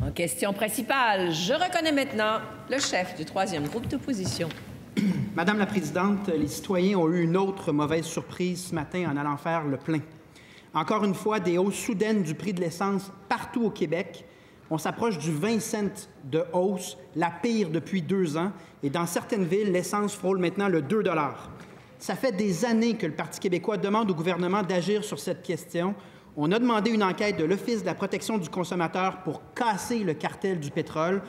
En question principale, je reconnais maintenant le chef du troisième groupe d'opposition. Madame la Présidente, les citoyens ont eu une autre mauvaise surprise ce matin en allant faire le plein. Encore une fois, des hausses soudaines du prix de l'essence partout au Québec. On s'approche du 20 cents de hausse, la pire depuis 2 ans. Et dans certaines villes, l'essence frôle maintenant le 2 $. Ça fait des années que le Parti québécois demande au gouvernement d'agir sur cette question. On a demandé une enquête de l'Office de la protection du consommateur pour casser le cartel du pétrole.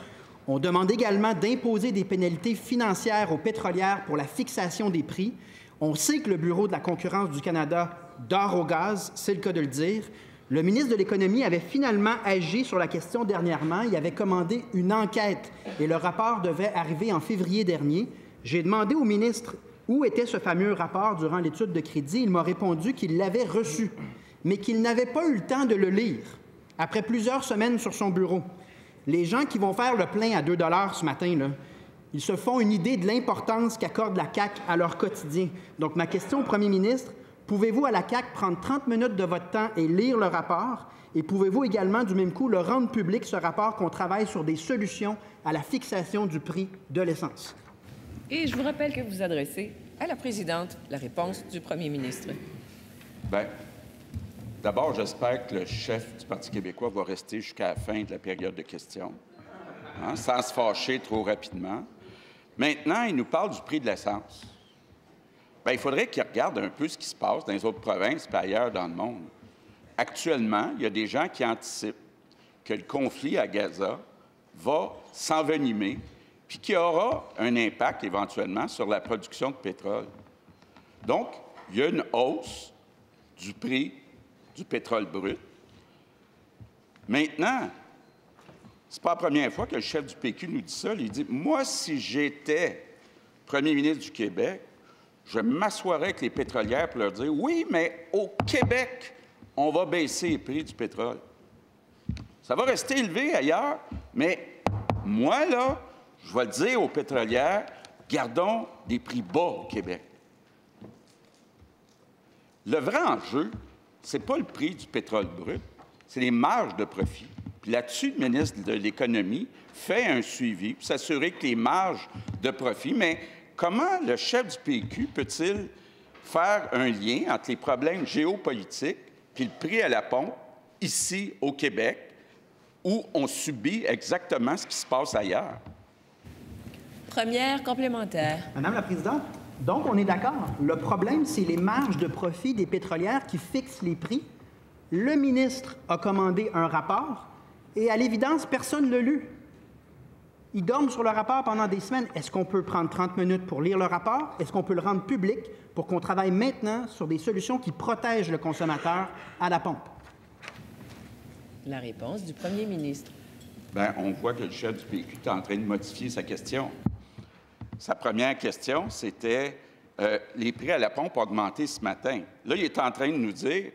On demande également d'imposer des pénalités financières aux pétrolières pour la fixation des prix. On sait que le Bureau de la concurrence du Canada dort au gaz, c'est le cas de le dire. Le ministre de l'Économie avait finalement agi sur la question dernièrement. Il avait commandé une enquête et le rapport devait arriver en février dernier. J'ai demandé au ministre où était ce fameux rapport durant l'étude de crédit. Il m'a répondu qu'il l'avait reçu, mais qu'il n'avait pas eu le temps de le lire après plusieurs semaines sur son bureau. Les gens qui vont faire le plein à 2 $ ce matin, là, ils se font une idée de l'importance qu'accorde la CAQ à leur quotidien. Donc, ma question au premier ministre, pouvez-vous à la CAQ prendre 30 minutes de votre temps et lire le rapport? Et pouvez-vous également, du même coup, le rendre public, ce rapport, qu'on travaille sur des solutions à la fixation du prix de l'essence? Et je vous rappelle que vous vous adressez à la présidente la réponse du premier ministre. Bien, d'abord, j'espère que le chef du Parti québécois va rester jusqu'à la fin de la période de questions, sans se fâcher trop rapidement. Maintenant, il nous parle du prix de l'essence. Bien, il faudrait qu'il regarde un peu ce qui se passe dans les autres provinces et ailleurs dans le monde. Actuellement, il y a des gens qui anticipent que le conflit à Gaza va s'envenimer puis qu'il y aura un impact éventuellement sur la production de pétrole. Donc, il y a une hausse du prix du pétrole brut. Maintenant, c'est pas la première fois que le chef du PQ nous dit ça. Il dit « Moi, si j'étais premier ministre du Québec, je m'assoirais avec les pétrolières pour leur dire « Oui, mais au Québec, on va baisser les prix du pétrole. Ça va rester élevé ailleurs, mais moi, là, je vais le dire aux pétrolières, gardons des prix bas au Québec. » Le vrai enjeu, ce n'est pas le prix du pétrole brut, c'est les marges de profit. Puis là-dessus, le ministre de l'Économie fait un suivi pour s'assurer que les marges de profit, mais comment le chef du PQ peut-il faire un lien entre les problèmes géopolitiques et le prix à la pompe ici au Québec, où on subit exactement ce qui se passe ailleurs? Première complémentaire. Madame la Présidente, donc on est d'accord. Le problème, c'est les marges de profit des pétrolières qui fixent les prix. Le ministre a commandé un rapport et, à l'évidence, personne ne l'a lu. Ils dorment sur le rapport pendant des semaines. Est-ce qu'on peut prendre 30 minutes pour lire le rapport? Est-ce qu'on peut le rendre public pour qu'on travaille maintenant sur des solutions qui protègent le consommateur à la pompe? La réponse du premier ministre. Bien, on voit que le chef du PQ est en train de modifier sa question. Sa première question, c'était les prix à la pompe ont augmenté ce matin. Là, il est en train de nous dire,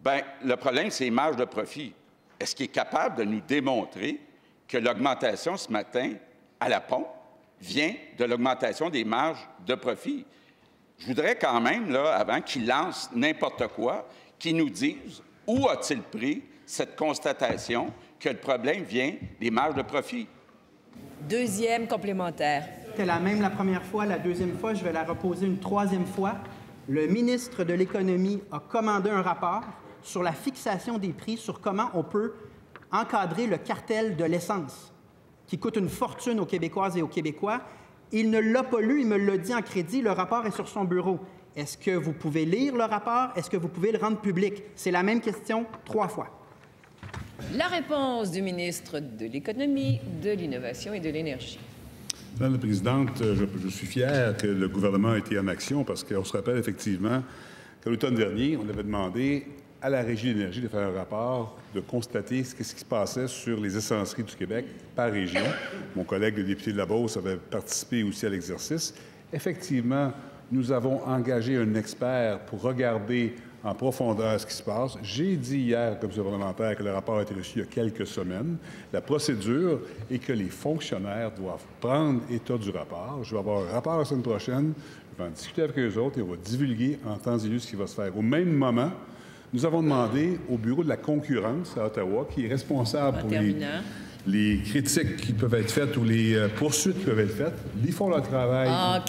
bien, le problème, c'est les marges de profit. Est-ce qu'il est capable de nous démontrer que l'augmentation ce matin à la pompe vient de l'augmentation des marges de profit? Je voudrais quand même, là, avant qu'il lance n'importe quoi, qu'il nous dise où a-t-il pris cette constatation que le problème vient des marges de profit. Deuxième complémentaire. C'était la même la première fois, la deuxième fois, je vais la reposer une troisième fois. Le ministre de l'Économie a commandé un rapport sur la fixation des prix, sur comment on peut encadrer le cartel de l'essence, qui coûte une fortune aux Québécoises et aux Québécois. Il ne l'a pas lu, il me l'a dit en crédit, le rapport est sur son bureau. Est-ce que vous pouvez lire le rapport? Est-ce que vous pouvez le rendre public? C'est la même question 3 fois. La réponse du ministre de l'Économie, de l'Innovation et de l'Énergie. Madame la Présidente, je suis fier que le gouvernement ait été en action parce qu'on se rappelle effectivement qu'à l'automne dernier, on avait demandé à la Régie de l'énergie de faire un rapport, de constater ce qui se passait sur les essenceries du Québec par région. Mon collègue, le député de la Beauce, avait participé aussi à l'exercice. Effectivement, nous avons engagé un expert pour regarder en profondeur ce qui se passe. J'ai dit hier, comme commission parlementaire, que le rapport a été reçu il y a quelques semaines. La procédure est que les fonctionnaires doivent prendre état du rapport. Je vais avoir un rapport la semaine prochaine. Je vais en discuter avec eux autres et on va divulguer en temps et lieu ce qui va se faire. Au même moment, nous avons demandé au Bureau de la concurrence à Ottawa, qui est responsable les critiques qui peuvent être faites ou les poursuites qui peuvent être faites. Ils font leur travail. OK.